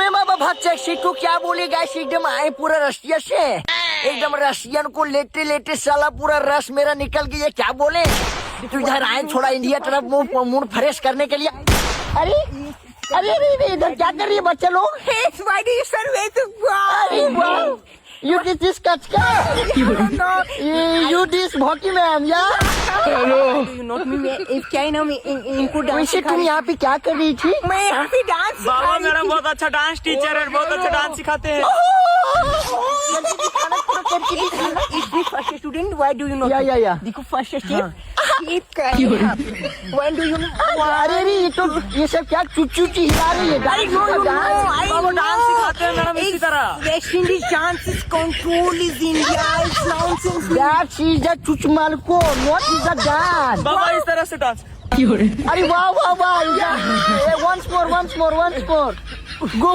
अबे मामा भाग से तू क्या बोलेगा ऐसे एकदम आए पूरा रसिया से एकदम रसियन को लेटे लेटे साला पूरा रस मेरा निकल गया क्या बोले तू इधर आए थोड़ा इंडिया तरफ मूड फ्रेश करने के लिए अरे अरे अरे इधर क्या कर रही है बच्चे लोग अरे वाह You did this kachka? You this hockey man, yeah? क्या ही नाम इनको वैसे तुम यहाँ पे क्या कर रही थी? मैं यहाँ पे डांस बाबा मैडम बहुत अच्छा डांस टीचर है, बहुत अच्छा डांस सिखाते हैं। First student why do you know या देखो first step why do you know अरे रे ये सब क्या चुच्चू हिला रही है बाबा डांस सिखाते हैं मैडम इसी तरह। West Indies dance control is India is nonsense That is the chuchmal ko, what is the dance? बाबा इस तरह से डांस। अरे वाह वाह वाह once more go